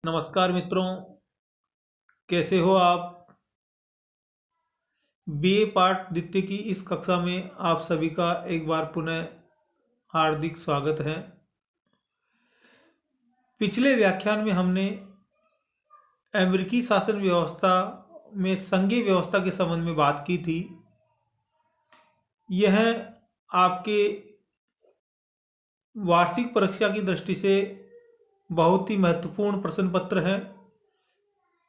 नमस्कार मित्रों, कैसे हो आप? बीए पार्ट द्वितीय की इस कक्षा में आप सभी का एक बार पुनः हार्दिक स्वागत है। पिछले व्याख्यान में हमने अमेरिकी शासन व्यवस्था में संघीय व्यवस्था के संबंध में बात की थी। यह आपके वार्षिक परीक्षा की दृष्टि से बहुत ही महत्वपूर्ण प्रश्न पत्र है।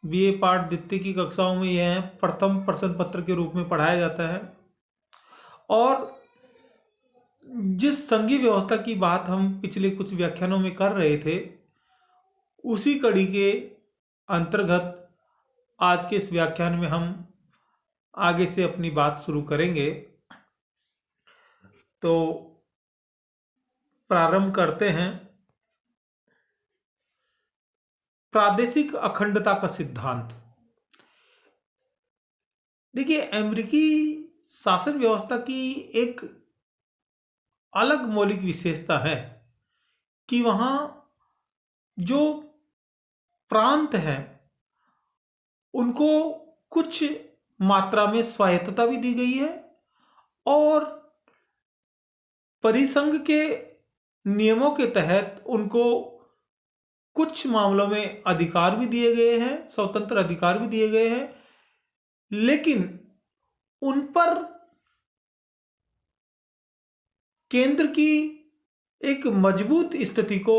बीए पार्ट द्वितीय की कक्षाओं में यह प्रथम प्रश्न पत्र के रूप में पढ़ाया जाता है और जिस संघीय व्यवस्था की बात हम पिछले कुछ व्याख्यानों में कर रहे थे, उसी कड़ी के अंतर्गत आज के इस व्याख्यान में हम आगे से अपनी बात शुरू करेंगे। तो प्रारंभ करते हैं। प्रादेशिक अखंडता का सिद्धांत। देखिए, अमेरिकी शासन व्यवस्था की एक अलग मौलिक विशेषता है कि वहाँ जो प्रांत हैं उनको कुछ मात्रा में स्वायत्तता भी दी गई है और परिसंघ के नियमों के तहत उनको कुछ मामलों में अधिकार भी दिए गए हैं, स्वतंत्र अधिकार भी दिए गए हैं, लेकिन उन पर केंद्र की एक मजबूत स्थिति को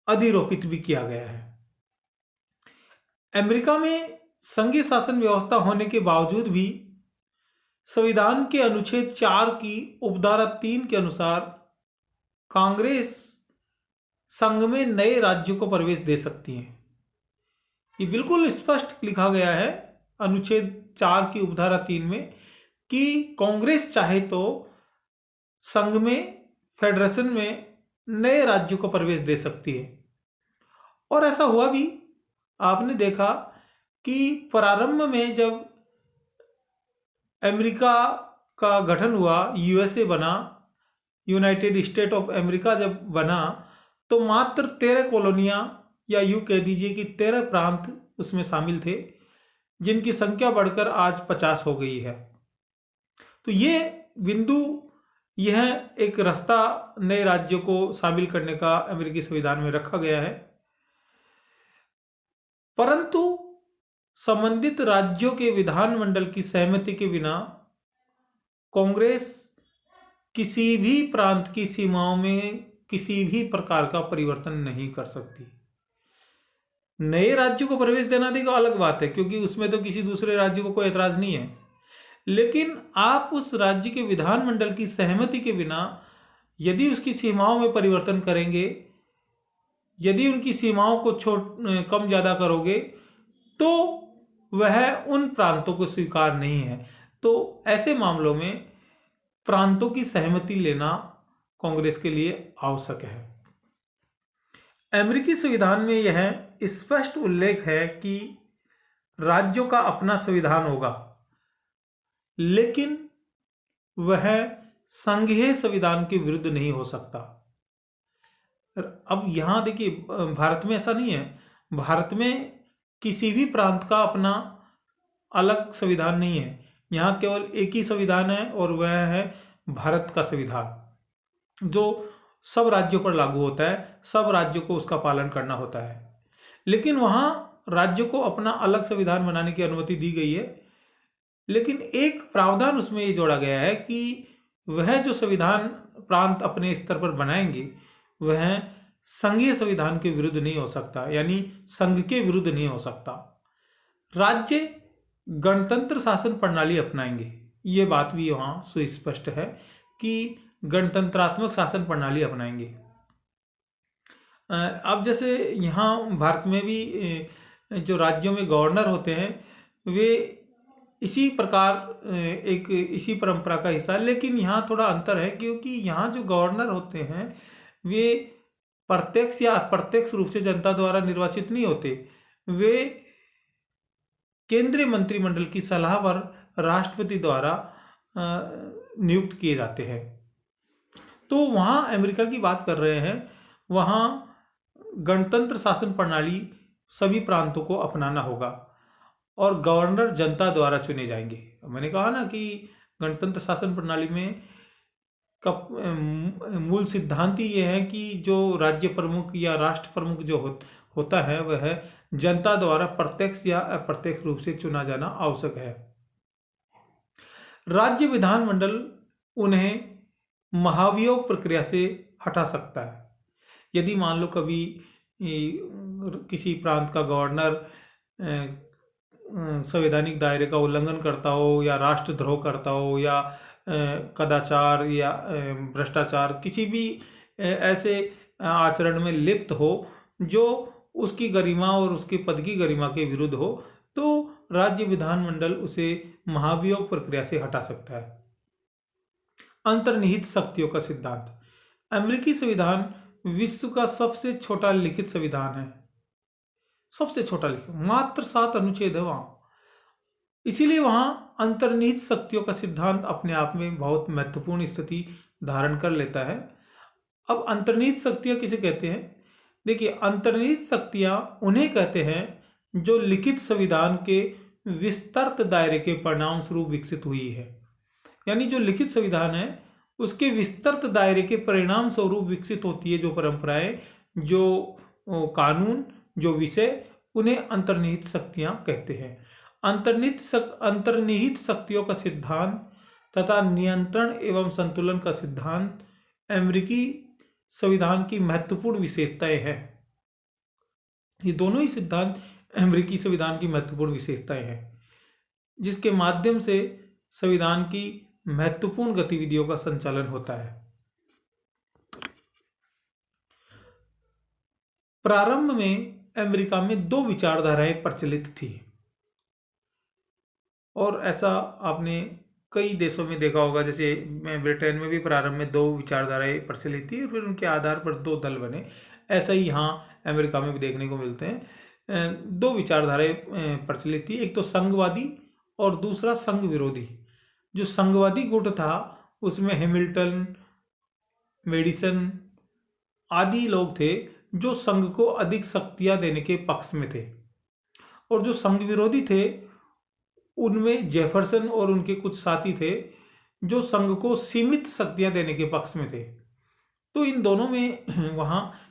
अधिरोपित भी किया गया है। अमेरिका में संघीय शासन व्यवस्था होने के बावजूद भी संविधान के अनुच्छेद 4 की उपधारा 3 के अनुसार कांग्रेस संघ में नए राज्यों को प्रवेश दे सकती है। ये बिल्कुल स्पष्ट लिखा गया है अनुच्छेद 4 की उपधारा 3 में कि कांग्रेस चाहे तो संघ में, फेडरेशन में नए राज्यों को प्रवेश दे सकती है और ऐसा हुआ भी। आपने देखा कि प्रारंभ में जब अमेरिका का गठन हुआ, यूएसए बना, यूनाइटेड स्टेट ऑफ अमेरिका जब बना, तो मात्र 13 कॉलोनियां या यूं कह दीजिए कि 13 प्रांत उसमें शामिल थे, जिनकी संख्या बढ़कर आज 50 हो गई है। तो ये बिंदु, यह एक रास्ता नए राज्यों को शामिल करने का अमेरिकी संविधान में रखा गया है, परंतु संबंधित राज्यों के विधानमंडल की सहमति के बिना कांग्रेस किसी भी प्रांत की सीमाओं में किसी भी प्रकार का परिवर्तन नहीं कर सकती। नए राज्यों को प्रवेश देना देखो अलग बात है, क्योंकि उसमें तो किसी दूसरे राज्य को कोई एतराज नहीं है, लेकिन आप उस राज्य के विधानमंडल की सहमति के बिना यदि उसकी सीमाओं में परिवर्तन करेंगे, यदि उनकी सीमाओं को कम ज़्यादा करोगे, तो वह उन प्रांतों को स्वीकार नहीं है। तो ऐसे मामलों में प्रांतों की सहमति लेना कांग्रेस के लिए आवश्यक है। अमेरिकी संविधान में यह स्पष्ट उल्लेख है कि राज्यों का अपना संविधान होगा, लेकिन वह संघीय संविधान के विरुद्ध नहीं हो सकता। अब यहां देखिए, भारत में ऐसा नहीं है। भारत में किसी भी प्रांत का अपना अलग संविधान नहीं है। यहाँ केवल एक ही संविधान है और वह है भारत का संविधान, जो सब राज्यों पर लागू होता है, सब राज्यों को उसका पालन करना होता है। लेकिन वहाँ राज्यों को अपना अलग संविधान बनाने की अनुमति दी गई है, लेकिन एक प्रावधान उसमें ये जोड़ा गया है कि वह जो संविधान प्रांत अपने स्तर पर बनाएंगे, वह संघीय संविधान के विरुद्ध नहीं हो सकता, यानी संघ के विरुद्ध नहीं हो सकता। राज्य गणतंत्र शासन प्रणाली अपनाएंगे, ये बात भी वहाँ सुस्पष्ट है कि गणतंत्रात्मक शासन प्रणाली अपनाएंगे। अब जैसे यहाँ भारत में भी जो राज्यों में गवर्नर होते हैं, वे इसी प्रकार इसी परंपरा का हिस्सा है, लेकिन यहाँ थोड़ा अंतर है, क्योंकि यहाँ जो गवर्नर होते हैं वे प्रत्यक्ष या अप्रत्यक्ष रूप से जनता द्वारा निर्वाचित नहीं होते। वे केंद्रीय मंत्रिमंडल की सलाह पर राष्ट्रपति द्वारा नियुक्त किए जाते हैं। तो वहाँ अमेरिका की बात कर रहे हैं, वहाँ गणतंत्र शासन प्रणाली सभी प्रांतों को अपनाना होगा और गवर्नर जनता द्वारा चुने जाएंगे। मैंने कहा ना कि गणतंत्र शासन प्रणाली में का मूल सिद्धांत ही ये है कि जो राज्य प्रमुख या राष्ट्र प्रमुख जो होता है वह जनता द्वारा प्रत्यक्ष या अप्रत्यक्ष रूप से चुना जाना आवश्यक है। राज्य विधानमंडल उन्हें महाभियोग प्रक्रिया से हटा सकता है। यदि मान लो कभी किसी प्रांत का गवर्नर संवैधानिक दायरे का उल्लंघन करता हो या राष्ट्रद्रोह करता हो या कदाचार या भ्रष्टाचार किसी भी ऐसे आचरण में लिप्त हो जो उसकी गरिमा और उसके पद की गरिमा के विरुद्ध हो, तो राज्य विधानमंडल उसे महाभियोग प्रक्रिया से हटा सकता है। अंतर्निहित शक्तियों का सिद्धांत। अमेरिकी संविधान विश्व का सबसे छोटा लिखित संविधान है। सबसे छोटा लिखित, मात्र 7 अनुच्छेद है वहां। इसीलिए वहां अंतर्निहित शक्तियों का सिद्धांत अपने आप में बहुत महत्वपूर्ण स्थिति धारण कर लेता है। अब अंतर्निहित शक्तियां किसे कहते हैं? देखिए, अंतर्निहित शक्तियां उन्हें कहते हैं जो लिखित संविधान के विस्तृत दायरे के परिणाम स्वरूप विकसित हुई है। यानी जो लिखित संविधान है उसके विस्तृत दायरे के परिणाम स्वरूप विकसित होती है जो परंपराएं, जो कानून, जो विषय, उन्हें अंतर्निहित शक्तियां कहते हैं। अंतर्निहित शक्तियों का सिद्धांत तथा नियंत्रण एवं संतुलन का सिद्धांत अमेरिकी संविधान की महत्वपूर्ण विशेषताएं हैं। ये दोनों ही सिद्धांत अमेरिकी संविधान की महत्वपूर्ण विशेषताएं हैं जिसके माध्यम से संविधान की महत्वपूर्ण गतिविधियों का संचालन होता है। प्रारंभ में अमेरिका में 2 विचारधाराएं प्रचलित थी और ऐसा आपने कई देशों में देखा होगा। जैसे ब्रिटेन में भी प्रारंभ में 2 विचारधाराएं प्रचलित थी और फिर उनके आधार पर 2 दल बने। ऐसा ही यहाँ अमेरिका में भी देखने को मिलते हैं। 2 विचारधाराएं प्रचलित थी, एक तो संघवादी और दूसरा संघ विरोधी। जो संघवादी गुट था उसमें हैमिल्टन, मेडिसन आदि लोग थे जो संघ को अधिक शक्तियां देने के पक्ष में थे, और जो संघ विरोधी थे उनमें जेफरसन और उनके कुछ साथी थे जो संघ को सीमित शक्तियां देने के पक्ष में थे। तो इन दोनों में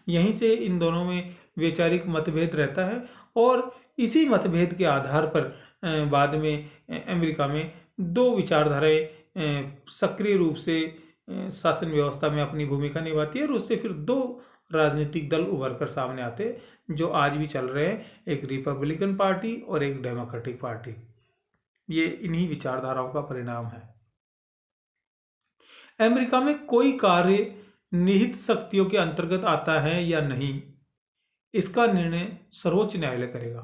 यहीं से इन दोनों में वैचारिक मतभेद रहता है और इसी मतभेद के आधार पर बाद में अमेरिका में 2 विचारधाराएं सक्रिय रूप से शासन व्यवस्था में अपनी भूमिका निभाती है और उससे फिर 2 राजनीतिक दल उभर कर सामने आते हैं जो आज भी चल रहे हैं, एक रिपब्लिकन पार्टी और एक डेमोक्रेटिक पार्टी। ये इन्हीं विचारधाराओं का परिणाम है। अमेरिका में कोई कार्य निहित शक्तियों के अंतर्गत आता है या नहीं, इसका निर्णय सर्वोच्च न्यायालय करेगा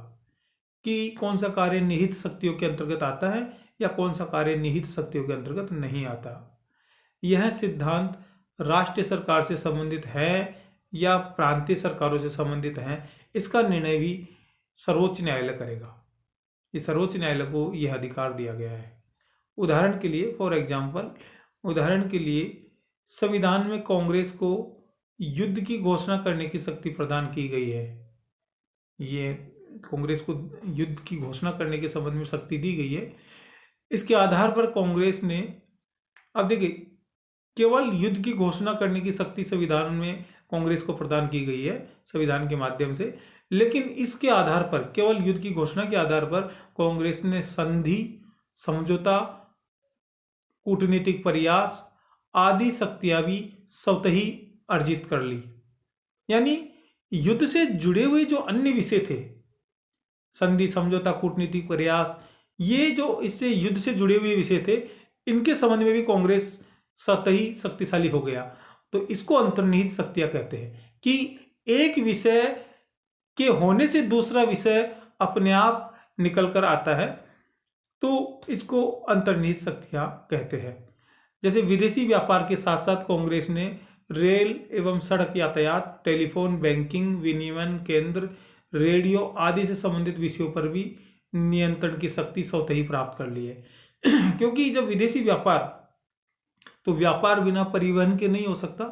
कि कौन सा कार्य निहित शक्तियों के अंतर्गत आता है या कौन सा कार्य निहित शक्तियों के अंतर्गत नहीं आता। यह सिद्धांत राष्ट्रीय सरकार से संबंधित है या प्रांतीय सरकारों से संबंधित है, इसका निर्णय भी सर्वोच्च न्यायालय करेगा। ये सर्वोच्च न्यायालय को यह अधिकार दिया गया है। उदाहरण के लिए, फॉर एग्जाम्पल, उदाहरण के लिए संविधान में कांग्रेस को युद्ध की घोषणा करने की शक्ति प्रदान की गई है। ये कांग्रेस को युद्ध की घोषणा करने के संबंध में शक्ति दी गई है। इसके आधार पर कांग्रेस ने, अब देखिए, केवल युद्ध की घोषणा करने की शक्ति संविधान में कांग्रेस को प्रदान की गई है संविधान के माध्यम से, लेकिन इसके आधार पर, केवल युद्ध की घोषणा के आधार पर कांग्रेस ने संधि, समझौता, कूटनीतिक प्रयास आदि शक्तियां भी स्वतः ही अर्जित कर ली। यानी युद्ध से जुड़े हुए जो अन्य विषय थे, संधि, समझौता, कूटनीतिक प्रयास, ये जो इससे युद्ध से जुड़े हुए विषय थे, इनके संबंध में भी कांग्रेस स्वतः ही शक्तिशाली हो गया। तो इसको अंतर्निहित शक्तियां कहते हैं कि एक विषय के होने से दूसरा विषय अपने आप निकल कर आता है, तो इसको अंतर्निहित शक्तियां कहते हैं। जैसे विदेशी व्यापार के साथ साथ कांग्रेस ने रेल एवं सड़क यातायात, टेलीफोन, बैंकिंग, विनिमय केंद्र, रेडियो आदि से संबंधित विषयों पर भी नियंत्रण की शक्ति स्वतः ही प्राप्त कर ली है। क्योंकि जब विदेशी व्यापार, तो व्यापार बिना परिवहन के नहीं हो सकता,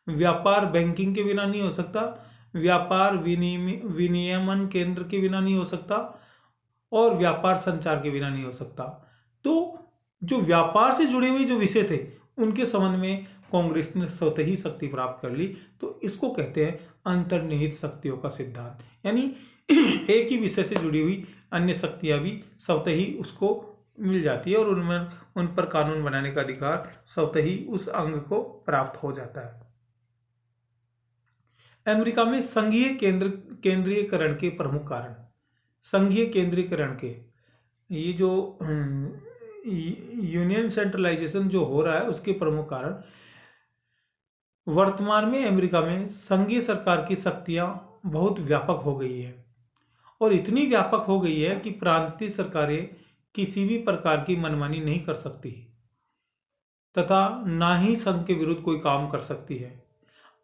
व्यापार बैंकिंग के बिना नहीं हो सकता, व्यापार विनियमन केंद्र के बिना नहीं हो सकता और व्यापार संचार के बिना नहीं हो सकता। तो जो व्यापार से जुड़े हुए जो विषय थे उनके संबंध में कांग्रेस ने स्वतः ही शक्ति प्राप्त कर ली। तो इसको कहते हैं अंतर्निहित शक्तियों का सिद्धांत। यानी एक ही विषय से जुड़ी हुई अन्य शक्तियां भी स्वतः ही उसको मिल जाती है और उनमें उन पर कानून बनाने का अधिकार स्वतः ही उस अंग को प्राप्त हो जाता है। अमेरिका में संघीय केंद्रीयकरण के प्रमुख कारण। संघीय केंद्रीकरण के ये जो यूनियन सेंट्रलाइजेशन जो हो रहा है उसके प्रमुख कारण वर्तमान में अमेरिका में संघीय सरकार की शक्तियां बहुत व्यापक हो गई है और इतनी व्यापक हो गई है कि प्रांतीय सरकारें किसी भी प्रकार की मनमानी नहीं कर सकती तथा ना ही संघ के विरुद्ध कोई काम कर सकती है।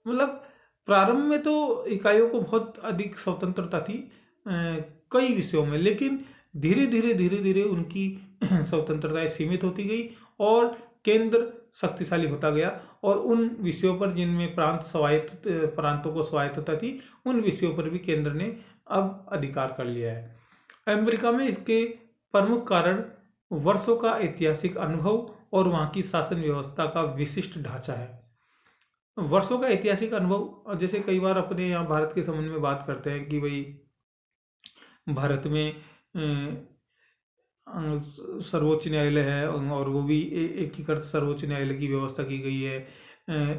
मतलब प्रारंभ में तो इकाइयों को बहुत अधिक स्वतंत्रता थी कई विषयों में, लेकिन धीरे धीरे उनकी स्वतंत्रताएं सीमित होती गई और केंद्र शक्तिशाली होता गया और उन विषयों पर जिनमें प्रांतों को स्वायत्तता थी उन विषयों पर भी केंद्र ने अब अधिकार कर लिया है। अमेरिका में इसके प्रमुख कारण वर्षों का ऐतिहासिक अनुभव और वहाँ की शासन व्यवस्था का विशिष्ट ढांचा है। वर्षों का ऐतिहासिक अनुभव, जैसे कई बार अपने यहाँ भारत के संबंध में बात करते हैं कि भाई भारत में सर्वोच्च न्यायालय है और वो भी एकीकृत सर्वोच्च न्यायालय की व्यवस्था की गई है।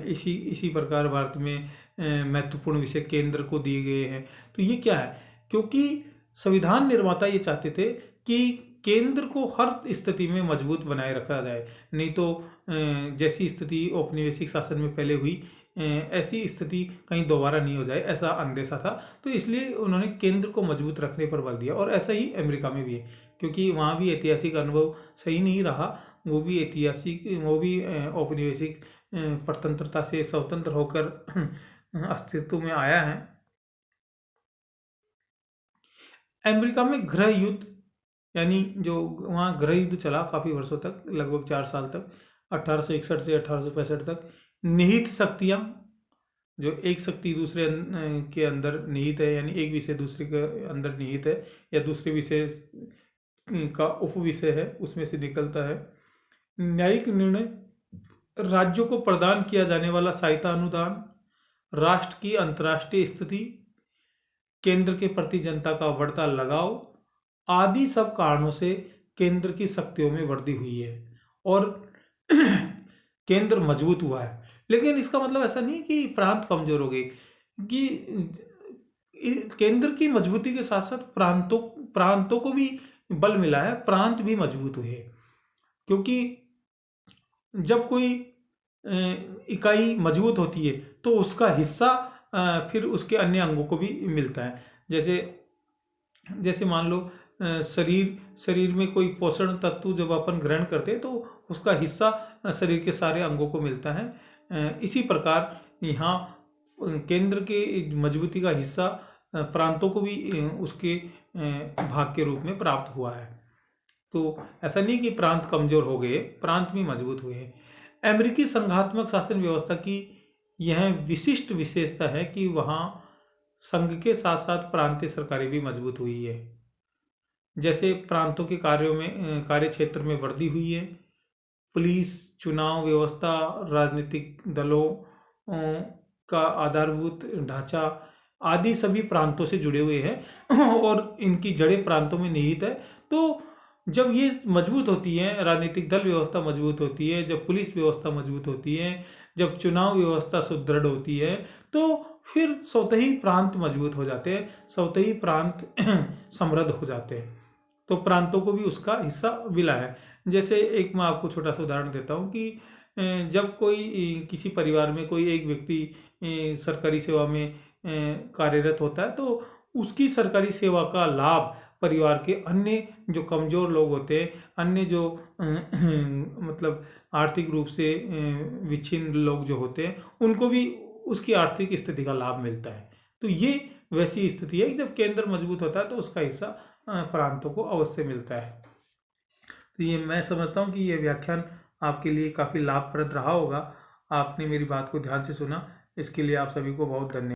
इसी प्रकार भारत में महत्वपूर्ण विषय केंद्र को दिए गए हैं। तो ये क्या है, क्योंकि संविधान निर्माता ये चाहते थे कि केंद्र को हर स्थिति में मजबूत बनाए रखा जाए, नहीं तो जैसी स्थिति औपनिवेशिक शासन में पहले हुई ऐसी स्थिति कहीं दोबारा नहीं हो जाए, ऐसा अंदेशा था। तो इसलिए उन्होंने केंद्र को मजबूत रखने पर बल दिया और ऐसा ही अमेरिका में भी है, क्योंकि वहाँ भी ऐतिहासिक अनुभव सही नहीं रहा। वो भी औपनिवेशिक परतंत्रता से स्वतंत्र होकर अस्तित्व में आया है। अमेरिका में गृह युद्ध, यानी जो वहाँ गृह युद्ध चला काफ़ी वर्षों तक, लगभग 4 साल तक, 1861 से 1865 तक। निहित शक्तियाँ, जो एक शक्ति दूसरे के अंदर निहित है, यानी एक विषय दूसरे के अंदर निहित है या दूसरे विषय का उप विषय है, उसमें से निकलता है। न्यायिक निर्णय, राज्यों को प्रदान किया जाने वाला सहायता अनुदान, राष्ट्र की अंतर्राष्ट्रीय स्थिति, केंद्र के प्रति जनता का बढ़ता लगाव आदि सब कारणों से केंद्र की शक्तियों में वृद्धि हुई है और केंद्र मजबूत हुआ है। लेकिन इसका मतलब ऐसा नहीं है कि प्रांत कमजोर हो गए, कि केंद्र की मजबूती के साथ साथ प्रांतों को भी बल मिला है, प्रांत भी मजबूत हुए। क्योंकि जब कोई इकाई मजबूत होती है तो उसका हिस्सा फिर उसके अन्य अंगों को भी मिलता है। जैसे मान लो शरीर में कोई पोषण तत्व जब अपन ग्रहण करते हैं तो उसका हिस्सा शरीर के सारे अंगों को मिलता है। इसी प्रकार यहाँ केंद्र के मजबूती का हिस्सा प्रांतों को भी उसके भाग के रूप में प्राप्त हुआ है। तो ऐसा नहीं कि प्रांत कमजोर हो गए, प्रांत भी मजबूत हुए हैं। अमेरिकी संघात्मक शासन व्यवस्था की यह विशिष्ट विशेषता है कि वहाँ संघ के साथ साथ प्रांतीय सरकारें भी मजबूत हुई है। जैसे प्रांतों के कार्य क्षेत्र में वृद्धि हुई है, पुलिस, चुनाव व्यवस्था, राजनीतिक दलों का आधारभूत ढांचा आदि सभी प्रांतों से जुड़े हुए हैं और इनकी जड़ें प्रांतों में निहित है। तो जब ये मजबूत होती है, राजनीतिक दल व्यवस्था मजबूत होती है, जब पुलिस व्यवस्था मजबूत होती है, जब चुनाव व्यवस्था सुदृढ़ होती है, तो फिर स्वतः ही प्रांत मजबूत हो जाते हैं, स्वतः ही प्रांत समृद्ध हो जाते हैं। तो प्रांतों को भी उसका हिस्सा मिला है। जैसे एक मैं आपको छोटा सा उदाहरण देता हूँ कि जब कोई किसी परिवार में कोई एक व्यक्ति सरकारी सेवा में कार्यरत होता है तो उसकी सरकारी सेवा का लाभ परिवार के अन्य जो कमजोर लोग होते हैं, अन्य जो मतलब आर्थिक रूप से विच्छिन्न लोग जो होते हैं, उनको भी उसकी आर्थिक स्थिति का लाभ मिलता है। तो ये वैसी स्थिति है कि जब केंद्र मजबूत होता है तो उसका हिस्सा प्रांतों को अवश्य मिलता है। तो ये मैं समझता हूँ कि ये व्याख्यान आपके लिए काफ़ी लाभप्रद रहा होगा। आपने मेरी बात को ध्यान से सुना, इसके लिए आप सभी को बहुत धन्यवाद।